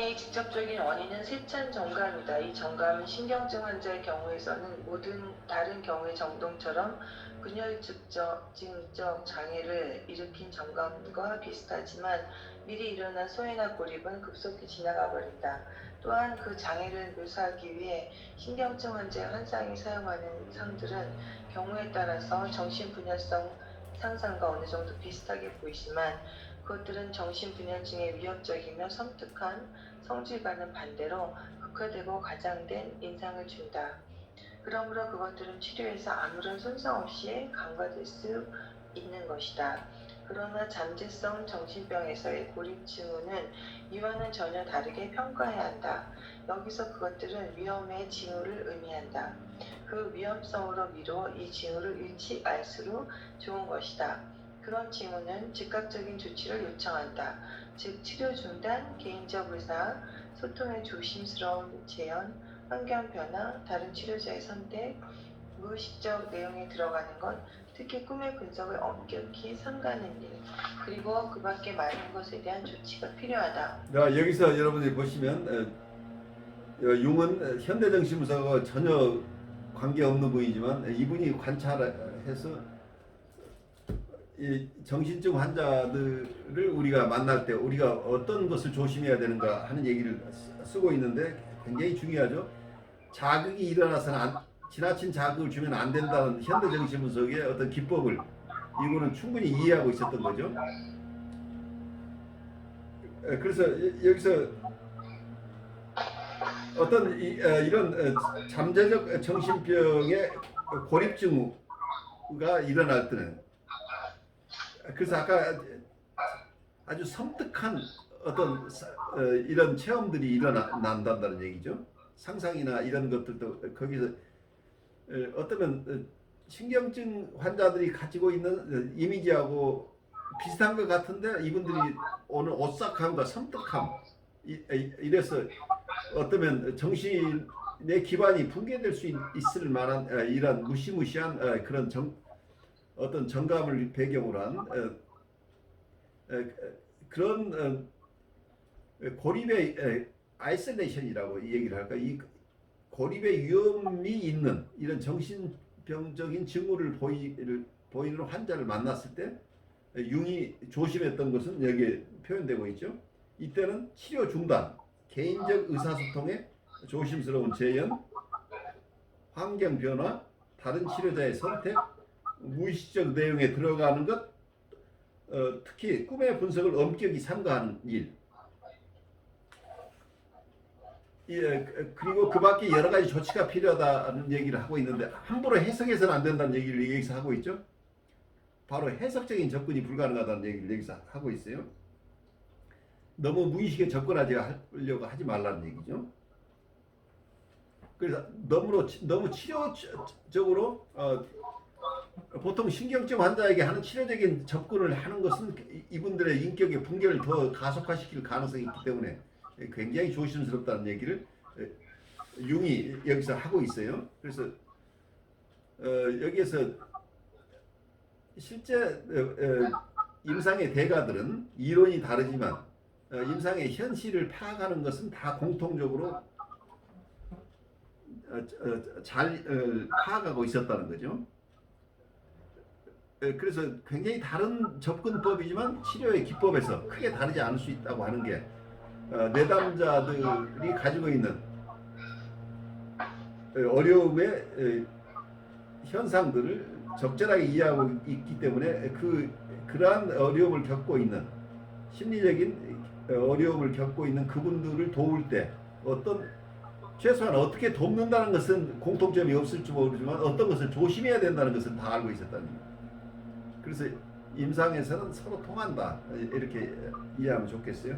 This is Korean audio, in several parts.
질환의 직접적인 원인은 세찬 정감이다. 이 정감은 신경증 환자의 경우에서는 모든 다른 경우의 정동처럼 분열증적 장애를 일으킨 정감과 비슷하지만 미리 일어난 소외나 고립은 급속히 지나가 버린다. 또한 그 장애를 묘사하기 위해 신경증 환자의 환상이 사용하는 상들은 경우에 따라서 정신분열성 상상과 어느 정도 비슷하게 보이지만 그것들은 정신분열증의 위협적이며 섬뜩한 성질과는 반대로 극화되고 과장된 인상을 준다. 그러므로 그것들은 치료에서 아무런 손상 없이 간과될 수 있는 것이다. 그러나 잠재성 정신병에서의 고립 징후는 이와는 전혀 다르게 평가해야 한다. 여기서 그것들은 위험의 징후를 의미한다. 그 위험성으로 미루어 이 징후를 일찍 알수록 좋은 것이다. 그런 징후는 즉각적인 조치를 요청한다. 즉 치료 중단, 개인적 의사, 소통의 조심스러운 재현, 환경 변화, 다른 치료자의 선택, 무의식적 내용에 들어가는 것, 특히 꿈의 분석을 엄격히 삼가는 일, 그리고 그 밖에 많은 것에 대한 조치가 필요하다. 여기서 여러분들이 보시면 융은 현대정신분석하고 전혀 관계없는 분이지만 이분이 관찰해서 이 정신증 환자들을 우리가 만날 때 우리가 어떤 것을 조심해야 되는가 하는 얘기를 쓰고 있는데 굉장히 중요하죠. 자극이 일어나서는 지나친 자극을 주면 안 된다는 현대정신분석의 어떤 기법을 이분은 충분히 이해하고 있었던 거죠. 그래서 여기서 어떤 이런 잠재적 정신병의 고립 징후가 일어날 때는, 그래서 아까 아주 섬뜩한 어떤 이런 체험들이 일어난다는 얘기죠. 상상이나 이런 것들도 거기서 어쩌면 신경증 환자들이 가지고 있는 이미지하고 비슷한 것 같은데 이분들이 오늘 오싹함과 섬뜩함 이래서 어쩌면 정신의 기반이 붕괴될 수 있을 만한 이런 무시무시한 그런 어떤 정감을 배경으로 한 그런 고립의 아이솔레이션이라고 얘기를 할까? 이 고립의 위험이 있는 이런 정신병적인 징후를 보이는 환자를 만났을 때 융이 조심했던 것은 여기에 표현되고 있죠. 이때는 치료 중단, 개인적 의사소통에 조심스러운 재현, 환경 변화, 다른 치료자의 선택, 무의식적 내용에 들어가는 것, 특히 꿈의 분석을 엄격히 삼가하는 일. 그리고 그 밖에 여러 가지 조치가 필요하다는 얘기를 하고 있는데 함부로 해석해서는 안 된다는 얘기를 여기서 하고 있죠. 바로 해석적인 접근이 불가능하다는 얘기를 여기서 하고 있어요. 너무 무의식에 접근하려고 하지 말라는 얘기죠. 그래서 너무 치료적으로 보통 신경증 환자에게 하는 치료적인 접근을 하는 것은 이분들의 인격의 붕괴를 더 가속화시킬 가능성이 있기 때문에 굉장히 조심스럽다는 얘기를 융이 여기서 하고 있어요. 그래서 여기에서 실제 임상의 대가들은 이론이 다르지만 임상의 현실을 파악하는 것은 다 공통적으로 잘 파악하고 있었다는 거죠. 그래서 굉장히 다른 접근법이지만 치료의 기법에서 크게 다르지 않을 수 있다고 하는 게 내담자들이 가지고 있는 어려움의 현상들을 적절하게 이해하고 있기 때문에 그러한 어려움을 겪고 있는 심리적인 어려움을 겪고 있는 그분들을 도울 때 최소한 어떻게 돕는다는 것은 공통점이 없을지 모르지만 어떤 것을 조심해야 된다는 것은 다 알고 있었다는 거예요. 그래서 임상에서는 서로 통한다 이렇게 이해하면 좋겠어요.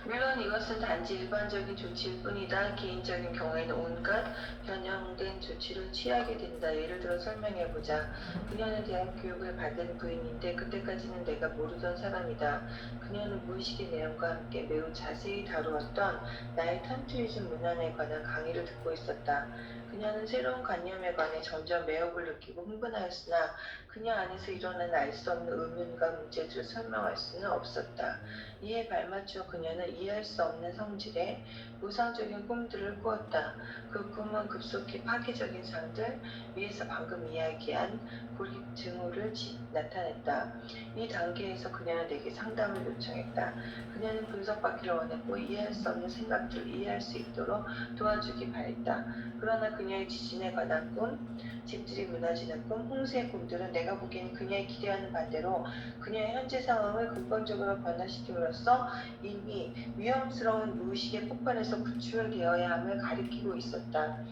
물론 이것은 단지 일반적인 조치일 뿐이다. 개인적인 경우에는 온갖 변형된 조치를 취하게 된다. 예를 들어 설명해보자. 그녀는 대학 교육을 받은 부인인데 그때까지는 내가 모르던 사람이다. 그녀는 무의식의 내용과 함께 매우 자세히 다루었던 나의 탄트리즘 문안에 관한 강의를 듣고 있었다. 그녀는 새로운 관념에 관해 점점 매혹을 느끼고 흥분하였으나 그녀 안에서 일어난 알 수 없는 의문과 문제들을 설명할 수는 없었다. 이에 발맞추어 그녀는 이해할 수 없는 성질의 우상적인 꿈들을 꾸었다. 그 꿈은 급속히 파괴적인 상들, 위에서 방금 이야기한 고립 증후를 나타냈다. 이 단계에서 그녀는 내게 상담을 요청했다. 그녀는 분석받기를 원했고 이해할 수 없는 생각들을 이해할 수 있도록 도와주기 바랬다. 그러나 그녀의 지진에 관한 꿈, 집들이 무너지는 꿈, 홍수의 꿈들은 내가 보기에는 그녀의 기대하는 반대로 그녀의 현재 상황을 근본적으로 변화시킴으로써 이미 위험스러운 무의식의 폭발에서 구출되어야 함을 가리키고 있었다.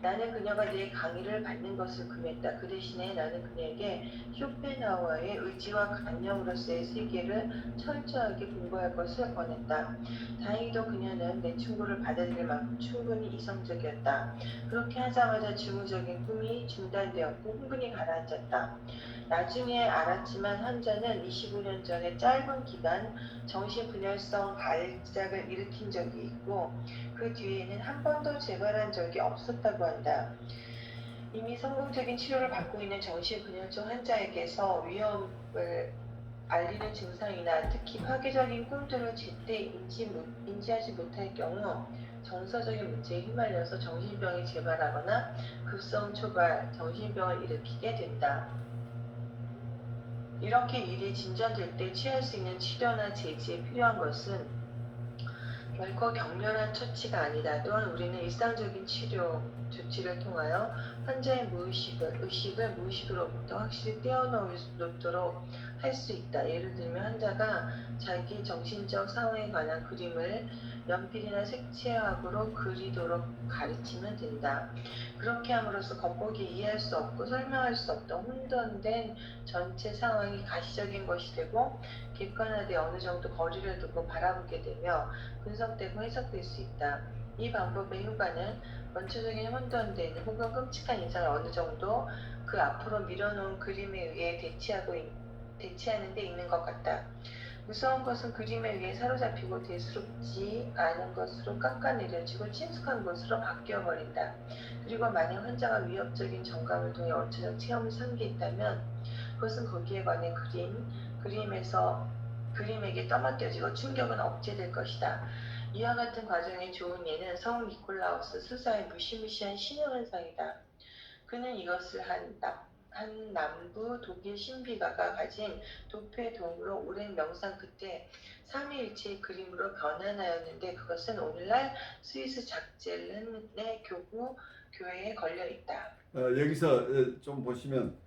나는 그녀가 내 강의를 받는 것을 금했다. 그 대신에 나는 그녀에게 쇼펜하우어의 의지와 관념으로서의 세계를 철저하게 공부할 것을 권했다. 다행히도 그녀는 내 충고를 받아들일 만큼 충분히 이성적이었다. 그렇게 하자마자 주무적인 꿈이 중단되었고 흥분이 가라앉았다. 나중에 알았지만 환자는 25년 전에 짧은 기간 정신분열성 발작을 일으킨 적이 있고 그 뒤에는 한 번도 재발한 적이 없었다고 한다. 이미 성공적인 치료를 받고 있는 정신분열증 환자에게서 위험을 알리는 증상이나 특히 파괴적인 꿈들을 제때 인지하지 못할 경우 정서적인 문제에 휘말려서 정신병이 재발하거나 급성 초발, 정신병을 일으키게 된다. 이렇게 일이 진전될 때 취할 수 있는 치료나 제지에 필요한 것은 결코 격렬한 처치가 아니다. 또한 우리는 일상적인 치료 조치를 통하여 환자의 의식을 무의식으로부터 확실히 떼어놓도록 할 수 있다. 예를 들면 환자가 자기 정신적 상황에 관한 그림을 연필이나 색채학으로 그리도록 가르치면 된다. 그렇게 함으로써 겉보기 이해할 수 없고 설명할 수 없던 혼돈된 전체 상황이 가시적인 것이 되고 객관화돼 어느 정도 거리를 두고 바라보게 되며 분석되고 해석될 수 있다. 이 방법의 효과는 원초적인 혼돈된 혹은 끔찍한 인상을 어느 정도 그 앞으로 밀어놓은 그림에 의해 대체하는 데 있는 것 같다. 무서운 것은 그림에 의해 사로잡히고 대수롭지 않은 것으로 깎아내려지고 친숙한 것으로 바뀌어버린다. 그리고 만약 환자가 위협적인 정감을 통해 원초적 체험을 상기했다면 그것은 거기에 관해 그림에게 떠맡겨지고 충격은 억제될 것이다. 이와 같은 과정의 좋은 예는 성 니콜라우스 수사의 무시무시한 신흥현상이다. 그는 이것을 한 남부 독일 신비가가 가진 도표의 도움으로 오랜 명상 끝에 삼위일체의 그림으로 변환하였는데 그것은 오늘날 스위스 작젤른의 교회에 걸려 있다. 여기서 좀 보시면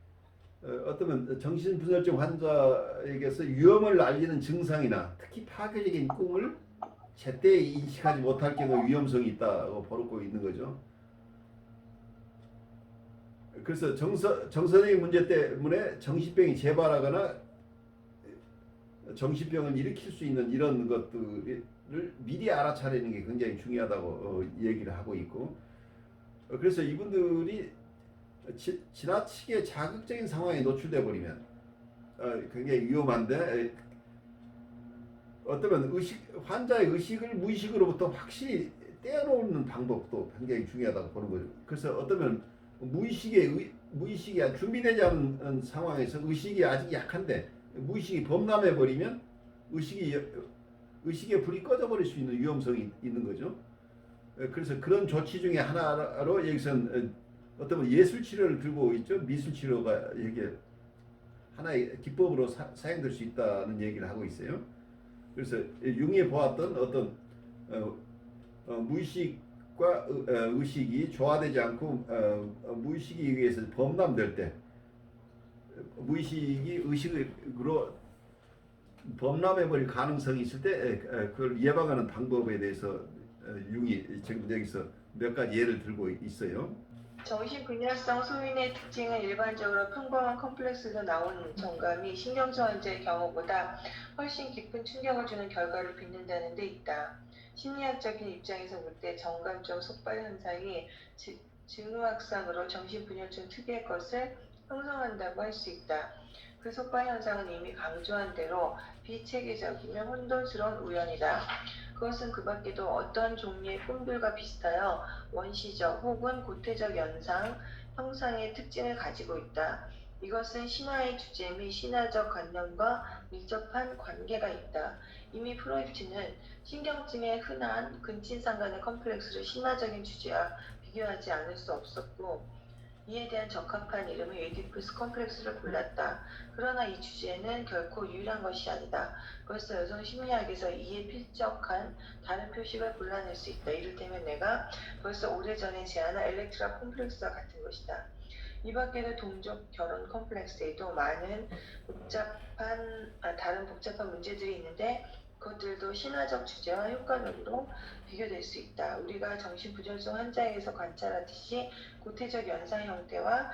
어쩌면 정신분열증 환자에게서 위험을 알리는 증상이나 특히 파괴적인 꿈을 제때 인식하지 못할 경우 위험성이 있다고 보고 있는 거죠. 그래서 정서적인 문제 때문에 정신병이 재발하거나 정신병을 일으킬 수 있는 이런 것들을 미리 알아차리는 게 굉장히 중요하다고 얘기를 하고 있고, 그래서 이분들이 지나치게 자극적인 상황에 노출돼 버리면 굉장히 위험한데, 어쩌면 환자의 의식을 무의식으로부터 확실히 떼어놓는 방법도 굉장히 중요하다고 보는 거죠. 그래서 어쩌면 무의식이 준비되지 않은 상황에서 의식이 아직 약한데 무의식이 범람해 버리면 의식의 불이 꺼져 버릴 수 있는 위험성이 있는 거죠. 그래서 그런 조치 중에 하나로 여기서는 어떤 예술 치료를 들고 있죠. 미술 치료가 이게 하나의 기법으로 사용될 수 있다는 얘기를 하고 있어요. 그래서 융이 보았던 어떤 무의식과 의식이 조화되지 않고 무의식에 의해서 범람될 때, 무의식이 의식으로 범람해버릴 가능성이 있을 때 그걸 예방하는 방법에 대해서 융이 지금 여기서 몇 가지 예를 들고 있어요. 정신분열성 소인의 특징은 일반적으로 평범한 컴플렉스에서 나온 정감이 신경증 환자의 경우보다 훨씬 깊은 충격을 주는 결과를 빚는다는 데 있다. 심리학적인 입장에서 볼 때 정감적 속발 현상이 징후확산으로 정신분열증 특유의 것을 형성한다고 할 수 있다. 그 속바 현상은 이미 강조한 대로 비체계적이며 혼돈스러운 우연이다. 그것은 그 밖에도 어떤 종류의 꿈들과 비슷하여 원시적 혹은 고태적 연상, 형상의 특징을 가지고 있다. 이것은 신화의 주제 및 신화적 관념과 밀접한 관계가 있다. 이미 프로이트는 신경증의 흔한 근친상 간의 컴플렉스를 신화적인 주제와 비교하지 않을 수 없었고 이에 대한 적합한 이름을 에디푸스 컴플렉스를 골랐다. 그러나 이 주제는 결코 유일한 것이 아니다. 벌써 여성 심리학에서 이에 필적한 다른 표식을 골라낼 수 있다. 이를테면 내가 벌써 오래전에 제안한 엘렉트라 컴플렉스와 같은 것이다. 이 밖에도 동족 결혼 컴플렉스에도 많은 다른 복잡한 문제들이 있는데 그것들도 신화적 주제와 효과적으로 비교될 수 있다. 우리가 정신부전증 환자에게서 관찰하듯이 고태적 연상 형태와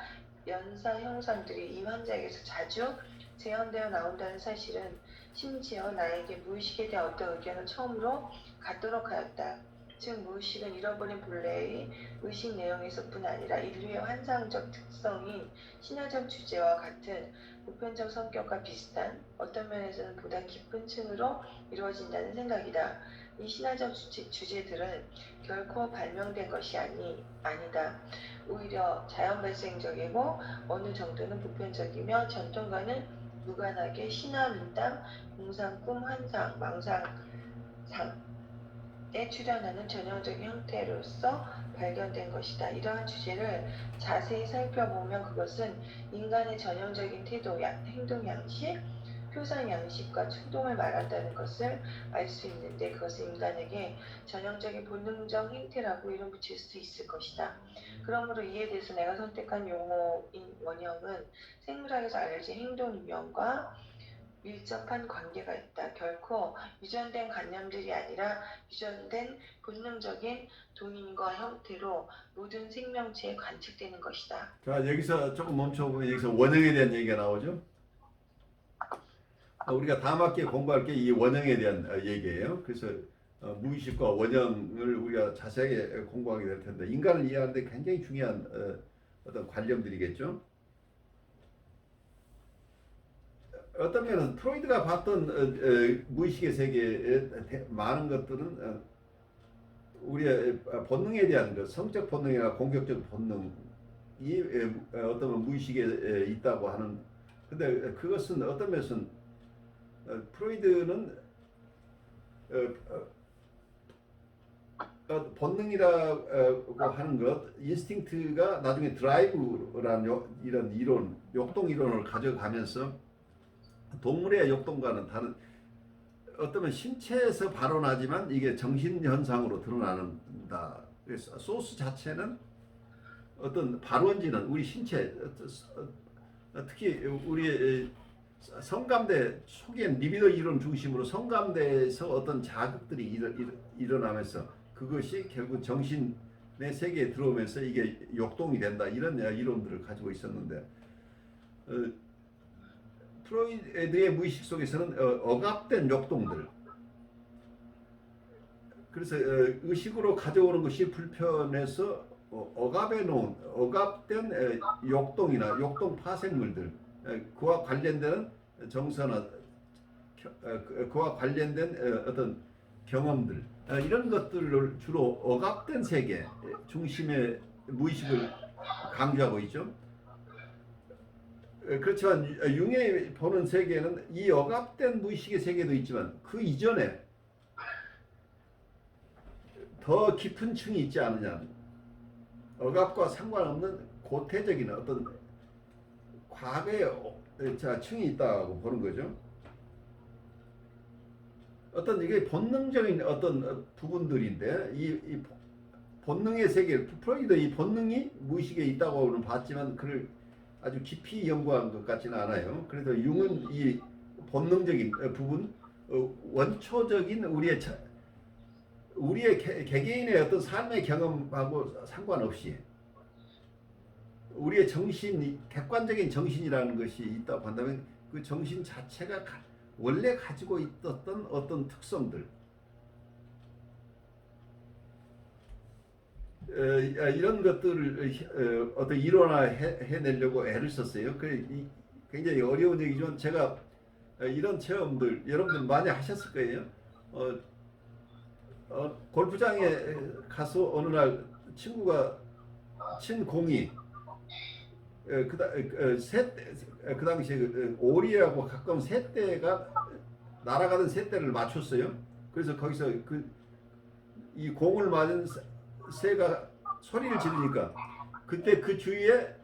연상 형상들이 이 환자에게서 자주 재현되어 나온다는 사실은 심지어 나에게 무의식에 대한 어떤 의견을 처음으로 갖도록 하였다. 즉 무의식은 잃어버린 본래의 의식 내용에서뿐 아니라 인류의 환상적 특성인 신화적 주제와 같은 보편적 성격과 비슷한 어떤 면에서는 보다 깊은 층으로 이루어진다는 생각이다. 이 신화적 주제들은 결코 발명된 것이 아니다. 오히려 자연 발생적이고 어느 정도는 보편적이며 전통과는 무관하게 신화, 민담, 공상, 꿈, 환상, 망상, 에 출현하는 전형적인 형태로서 발견된 것이다. 이러한 주제를 자세히 살펴보면 그것은 인간의 전형적인 태도, 행동 양식, 표상 양식과 충동을 말한다는 것을 알 수 있는데 그것은 인간에게 전형적인 본능적 행태라고 이름 붙일 수 있을 것이다. 그러므로 이에 대해서 내가 선택한 용어인 원형은 생물학에서 알려진 행동 유형과 밀접한 관계가 있다. 결코 유전된 관념들이 아니라 유전된 본능적인 동인과 형태로 모든 생명체에 관측되는 것이다. 자, 여기서 조금 멈춰보면 여기서 원형에 대한 얘기가 나오죠. 우리가 다음 학기에 공부할 게 이 원형에 대한 얘기예요. 그래서 무의식과 원형을 우리가 자세하게 공부하게 될 텐데 인간을 이해하는데 굉장히 중요한 어떤 관념들이겠죠. 어떤 면은 프로이드가 봤던 무의식의 세계의 많은 것들은 우리의 본능에 대한 것, 성적 본능이나 공격적 본능이 어떤 무의식에 있다고 하는. 근데 그것은 어떤 면에서는 프로이드는 본능이라고 하는 것, 인스팅트가 나중에 드라이브라는 이런 이론, 역동 이론을 가져가면서 동물의 역동과는 다른, 어쩌면 신체에서 발원하지만 이게 정신 현상으로 드러난다. 그래서 소스 자체는 어떤 발원지는 우리 신체, 특히 우리의 성감대 초기엔 리비도 이론 중심으로 성감대에서 어떤 자극들이 일어나면서 그것이 결국 정신의 세계에 들어오면서 이게 역동이 된다, 이런 이론들을 가지고 있었는데 프로이드의 무의식 속에서는 억압된 역동들, 그래서 의식으로 가져오는 것이 불편해서 억압해 놓은 억압된 역동이나 역동 파생물들, 그와 관련된 정서나 그와 관련된 어떤 경험들, 이런 것들을 주로 억압된 세계 중심의 무의식을 강조하고 있죠. 그렇지만 융의 보는 세계는 이 억압된 무의식의 세계도 있지만 그 이전에 더 깊은 층이 있지 않느냐, 억압과 상관없는 고태적인 어떤 과거의 층이 있다고 보는 거죠. 어떤 이게 본능적인 어떤 부분들인데 이 본능의 세계, 프로이드 이 본능이 무의식에 있다고는 봤지만 그를 아주 깊이 연구한 것 같지는 않아요. 그래서 융은 이 본능적인 부분, 원초적인 우리의 개개인의 어떤 삶의 경험하고 상관없이 우리의 정신, 객관적인 정신이라는 것이 있다고 한다면 그 정신 자체가 원래 가지고 있었던 어떤 특성들, 이런 것들을 어떤 일원화해내려고 애를 썼어요. 굉장히 어려운 얘기지만 제가 이런 체험들 여러분들 많이 하셨을 거예요. 골프장에 가서 어느 날 친구가 친 공이 그 당시에 오리하고 가까운 새떼가 날아가던 새떼를 맞췄어요. 그래서 거기서 이 공을 맞은 새가 소리를 지르니까 그때 그 주위에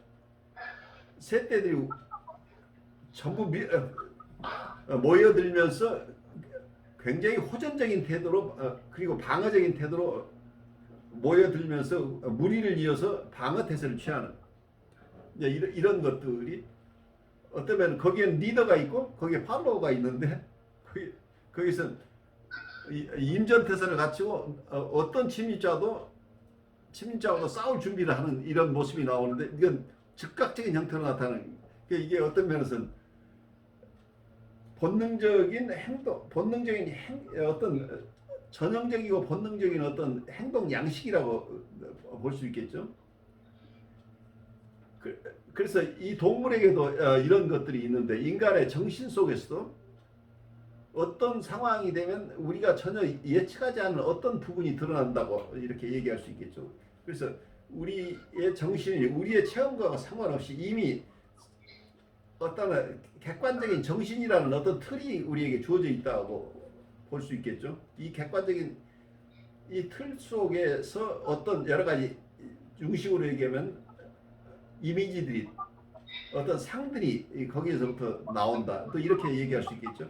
새떼들이 전부 모여들면서 굉장히 호전적인 태도로 그리고 방어적인 태도로 모여들면서 무리를 이어서 방어 태세를 취하는 이런 것들이 어쩌면 거기엔 리더가 있고 거기에 팔로워가 있는데 거기서 임전태세를 갖추고 어떤 침입자와도 싸울 준비를 하는 이런 모습이 나오는데 이건 즉각적인 형태로 나타나는 이게 어떤 면에서는 본능적인 행동, 어떤 전형적이고 본능적인 어떤 행동 양식이라고 볼 수 있겠죠. 그래서 이 동물에게도 이런 것들이 있는데 인간의 정신 속에서도 어떤 상황이 되면 우리가 전혀 예측하지 않은 어떤 부분이 드러난다고 이렇게 얘기할 수 있겠죠. 그래서 우리의 정신이 우리의 체험과 상관없이 이미 어떤 객관적인 정신이라는 어떤 틀이 우리에게 주어져 있다고 볼 수 있겠죠. 이 객관적인 이 틀 속에서 어떤 여러 가지 중식으로 얘기하면 이미지들이 어떤 상들이 거기에서부터 나온다. 또 이렇게 얘기할 수 있겠죠.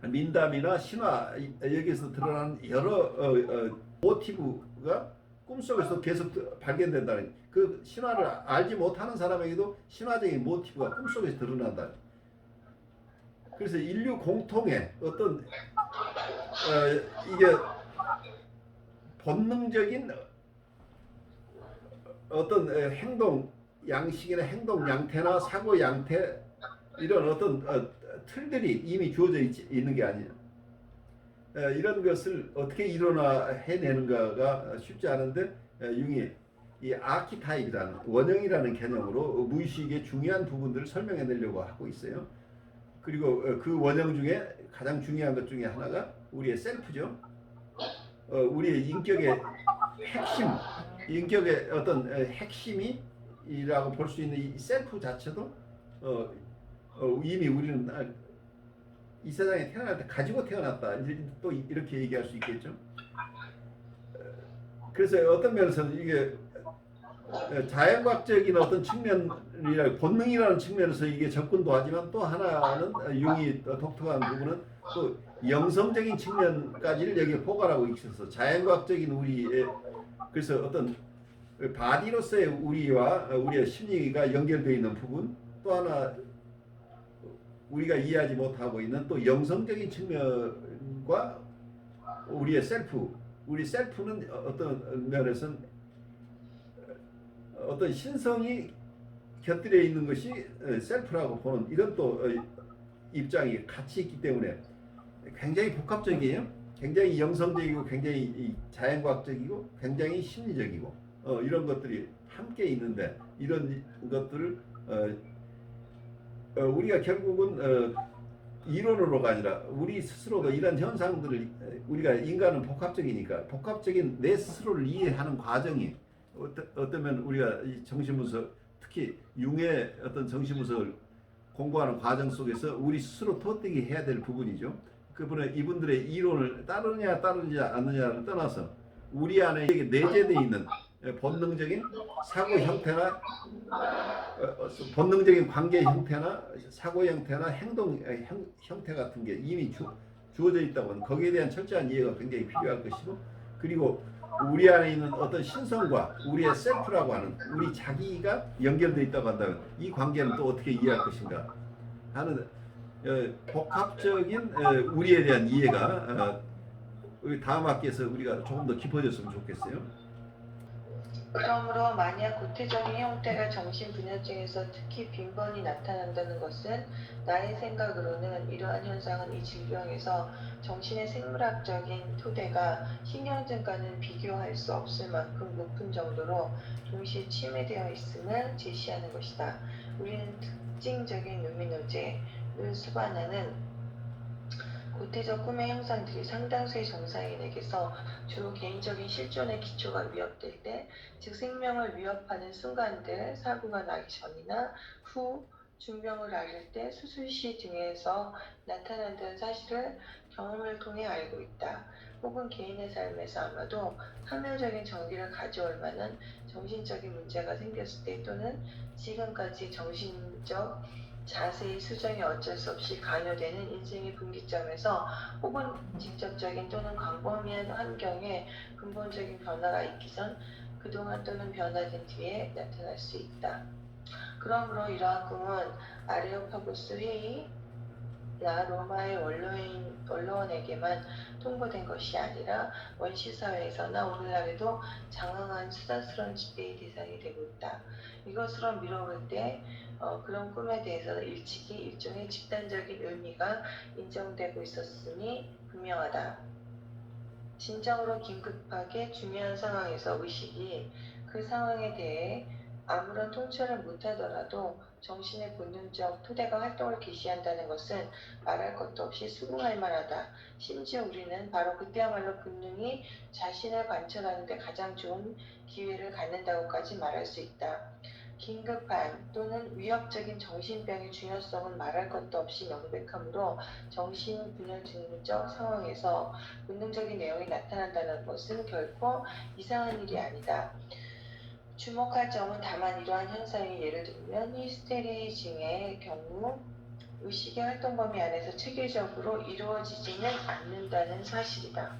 민담이나 신화 여기에서 드러나는 여러 모티브가 꿈속에서 계속 발견된다는 그 신화를 알지 못하는 사람에게도 신화적인 모티브가 꿈속에서 드러난다. 그래서 인류 공통의 어떤 이게 본능적인 어떤 행동 양식이나 행동 양태나 사고 양태 이런 어떤 틀들이 이미 주어져 있는 게 아니에요. 이런 것을 어떻게 일어나해내는가가 쉽지 않은데 융이 이 아키타입이라는 원형이라는 개념으로 무의식의 중요한 부분들을 설명해내려고 하고 있어요. 그리고 그 원형 중에 가장 중요한 것 중에 하나가 우리의 셀프죠. 우리의 인격의 핵심, 인격의 어떤 핵심이라고 볼 수 있는 이 셀프 자체도 이미 우리는 이 세상에 태어날 때 가지고 태어났다. 또 이렇게 얘기할 수 있겠죠. 그래서 어떤 면에서는 이게 자연과학적인 어떤 측면이라 본능이라는 측면에서 이게 접근도 하지만 또 하나는 융이 독특한 부분은 또 영성적인 측면까지를 여기에 포괄하고 있어서 자연과학적인 우리의 그래서 어떤 바디로서의 우리와 우리의 심리가 연결되어 있는 부분 또 하나 우리가 이해하지 못하고 있는 또 영성적인 측면과 우리의 셀프 우리 셀프는 어떤 면에서는 어떤 신성이 곁들여 있는 것이 셀프라고 보는 이런 또 입장이 같이 있기 때문에 굉장히 복합적이에요. 굉장히 영성적이고 굉장히 자연과학적이고 굉장히 심리적이고 이런 것들이 함께 있는데 이런 것들을 우리가 결국은 이론으로가 아니라 우리 스스로도 이런 현상들을 우리가 인간은 복합적이니까 복합적인 내 스스로를 이해하는 과정이 어쩌면 우리가 이 정신분석 특히 융의 어떤 정신분석을 공부하는 과정 속에서 우리 스스로 터득이 해야 될 부분이죠. 이분들의 이론을 따르느냐 않느냐를 떠나서 우리 안에 내재되어 있는 본능적인 사고 형태나 본능적인 관계 형태나 사고 형태나 행동 형태 같은 게 이미 주어져 있다고 하면 거기에 대한 철저한 이해가 굉장히 필요할 것이고 그리고 우리 안에 있는 어떤 신성과 우리의 셀프라고 하는 우리 자기가 연결되어 있다고 한다면 이 관계는 또 어떻게 이해할 것인가 하는 복합적인 우리에 대한 이해가 다음 학기에서 우리가 조금 더 깊어졌으면 좋겠어요. 그러므로 만약 구체적인 형태가 정신분열증에서 특히 빈번히 나타난다는 것은 나의 생각으로는 이러한 현상은 이 질병에서 정신의 생물학적인 토대가 신경증과는 비교할 수 없을 만큼 높은 정도로 동시에 침해되어 있음을 제시하는 것이다. 우리는 특징적인 루미노제를 수반하는 구태적 꿈의 형상들이 상당수의 정상인에게서 주로 개인적인 실존의 기초가 위협될 때, 즉 생명을 위협하는 순간들, 사고가 나기 전이나 후, 중병을 앓을 때, 수술 시 등에서 나타난다는 사실을 경험을 통해 알고 있다. 혹은 개인의 삶에서 아마도 파멸적인 전기를 가져올 만한 정신적인 문제가 생겼을 때 또는 지금까지 정신적 자세히 수정이 어쩔 수 없이 강요되는 인생의 분기점에서 혹은 직접적인 또는 광범위한 환경에 근본적인 변화가 있기 전 그동안 또는 변화된 뒤에 나타날 수 있다. 그러므로 이러한 꿈은 아레오파고스 회의나 로마의 원로원에게만 통보된 것이 아니라 원시사회에서나 오늘날에도 장황한 수다스러운 집회의 대상이 되고 있다. 이것으로 미뤄볼 때 그런 꿈에 대해서는 일찍이 일종의 집단적인 의미가 인정되고 있었음이 분명하다. 진정으로 긴급하게 중요한 상황에서 의식이 그 상황에 대해 아무런 통찰을 못하더라도 정신의 본능적 토대가 활동을 개시한다는 것은 말할 것도 없이 수긍할 만하다. 심지어 우리는 바로 그때야말로 본능이 자신을 관철하는 데 가장 좋은 기회를 갖는다고까지 말할 수 있다. 긴급한 또는 위협적인 정신병의 중요성은 말할 것도 없이 명백하므로 정신분열증적 상황에서 본능적인 내용이 나타난다는 것은 결코 이상한 일이 아니다. 주목할 점은 다만 이러한 현상이 예를 들면 히스테리증의 경우 의식의 활동 범위 안에서 체계적으로 이루어지지는 않는다는 사실이다.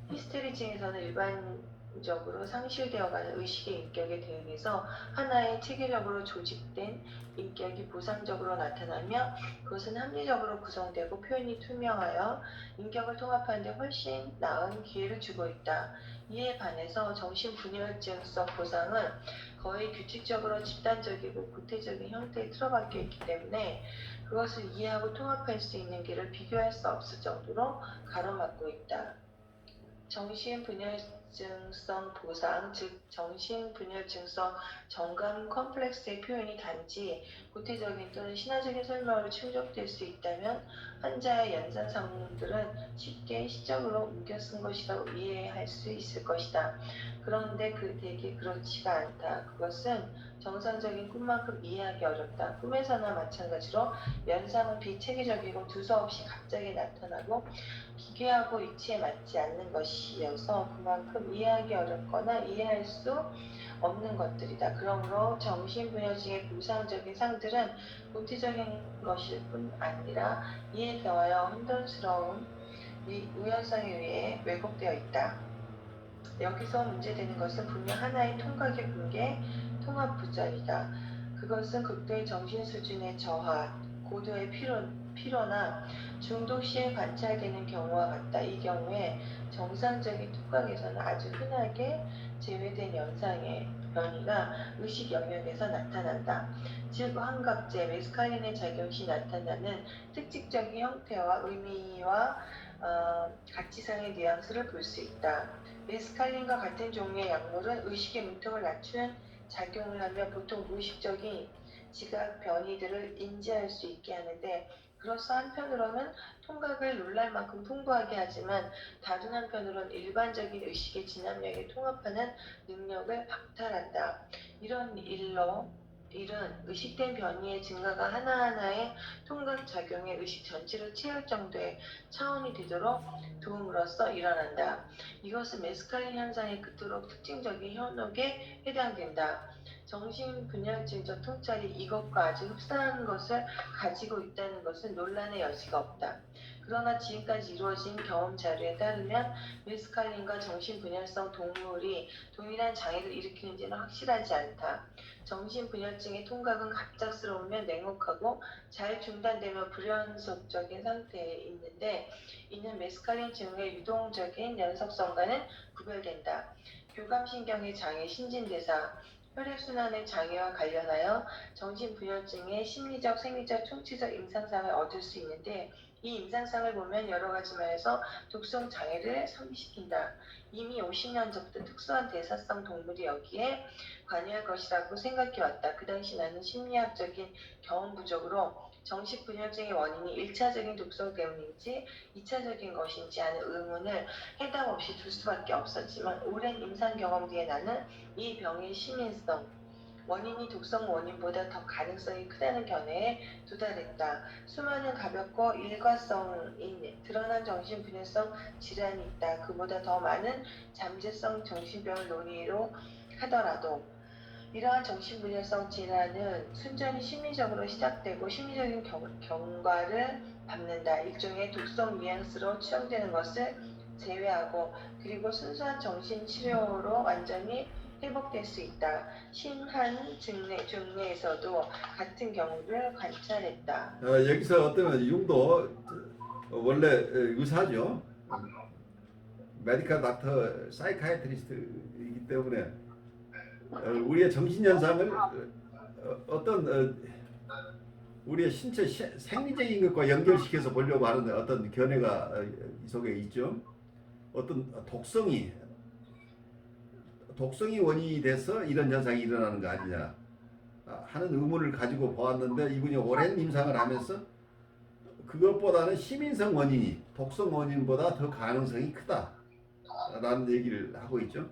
히스테리증에서는 일반적으로 상실되어가는 의식의 인격에 대응해서 하나의 체계적으로 조직된 인격이 보상적으로 나타나며 그것은 합리적으로 구성되고 표현이 투명하여 인격을 통합하는 데 훨씬 나은 기회를 주고 있다. 이에 반해서 정신분열증성 보상은 거의 규칙적으로 집단적이고 구태적인 형태에 틀어박혀 있기 때문에 그것을 이해하고 통합할 수 있는 길을 비교할 수 없을 정도로 가로막고 있다. 정신분열증성 보상, 즉 정신분열증성 정감 컴플렉스의 표현이 단지 구태적인 또는 신화적인 설명으로 충족될 수 있다면 환자의 연산상들은 쉽게 시적으로 옮겨 쓴 것이라고 이해할 수 있을 것이다. 그런데 대개 그렇지가 않다. 그것은 정상적인 꿈만큼 이해하기 어렵다. 꿈에서나 마찬가지로 연상은 비체계적이고 두서없이 갑자기 나타나고 기계하고 이치에 맞지 않는 것이어서 그만큼 이해하기 어렵거나 이해할 수 없는 것들이다. 그러므로 정신분열증의 부상적인 상들은 구체적인 것일 뿐 아니라 이에 더하여 혼돈스러운 우연성에 의해 왜곡되어 있다. 여기서 문제되는 것은 분명 하나의 통각의 붕괴, 통합부전이다. 그것은 극도의 정신 수준의 저하, 고도의 피로나 중독 시에 관찰되는 경우와 같다. 이 경우에 정상적인 통각에서는 아주 흔하게 제외된 현상의 변이가 의식 영역에서 나타난다. 즉 환각제, 메스칼린의 작용 시 나타나는 특징적인 형태와 의미와 가치상의 뉘앙스를 볼 수 있다. 메스칼린과 같은 종류의 약물은 의식의 문턱을 낮추는 작용을 하며 보통 무의식적인 지각 변이들을 인지할 수 있게 하는데 그로서 한편으로는 통각을 놀랄 만큼 풍부하게 하지만 다른 한편으로는 일반적인 의식의 진압력에 통합하는 능력을 박탈한다. 이런 일은 의식된 변이의 증가가 하나하나의 통각 작용에 의식 전체를 채울 정도의 차원이 되도록 도움으로써 일어난다. 이것은 메스칼린 현상의 그토록 특징적인 현혹에 해당된다. 정신분열증적 통찰이 이것과 아주 흡사한 것을 가지고 있다는 것은 논란의 여지가 없다. 그러나 지금까지 이루어진 경험 자료에 따르면 메스칼린과 정신분열성 동물이 동일한 장애를 일으키는지는 확실하지 않다. 정신분열증의 통각은 갑작스러우면 냉혹하고 잘 중단되며 불연속적인 상태에 있는데 이는 메스칼린 증후의 유동적인 연속성과는 구별된다. 교감신경의 장애, 신진대사, 혈액순환의 장애와 관련하여 정신분열증의 심리적, 생리적, 총체적 임상상을 얻을 수 있는데 이 임상상을 보면 여러 가지 면에서 독성 장애를 상기시킨다. 이미 50년 전부터 특수한 대사성 동물이 여기에 관여할 것이라고 생각해왔다. 그 당시 나는 심리학적인 경험 부족으로 정신분열증의 원인이 1차적인 독성 때문인지 2차적인 것인지 하는 의문을 해답 없이 둘 수밖에 없었지만 오랜 임상 경험 뒤에 나는 이 병의 심인성, 원인이 독성 원인보다 더 가능성이 크다는 견해에 도달했다. 수많은 가볍고 일과성인 드러난 정신분열성 질환이 있다. 그보다 더 많은 잠재성 정신병을 논의로 하더라도 이러한 정신분열성 질환은 순전히 심리적으로 시작되고 심리적인 경과를 밟는다. 일종의 독성 뉘앙스로 추정되는 것을 제외하고 그리고 순수한 정신치료로 완전히 회복될 수 있다. 심한 중뇌에서도 같은 경우를 관찰했다. 여기서 어떤 융도 원래 의사죠. 메디컬 닥터 사이카이트리스트이기 때문에 우리의 정신현상을 어떤 우리의 신체 생리적인 것과 연결시켜서 보려고 하는 어떤 견해가 이 속에 있죠. 어떤 독성이 원인이 돼서 이런 현상이 일어나는 거 아니냐 하는 의문을 가지고 보았는데 이분이 오랜 임상을 하면서 그것보다는 심인성 원인이 독성 원인보다 더 가능성이 크다라는 얘기를 하고 있죠.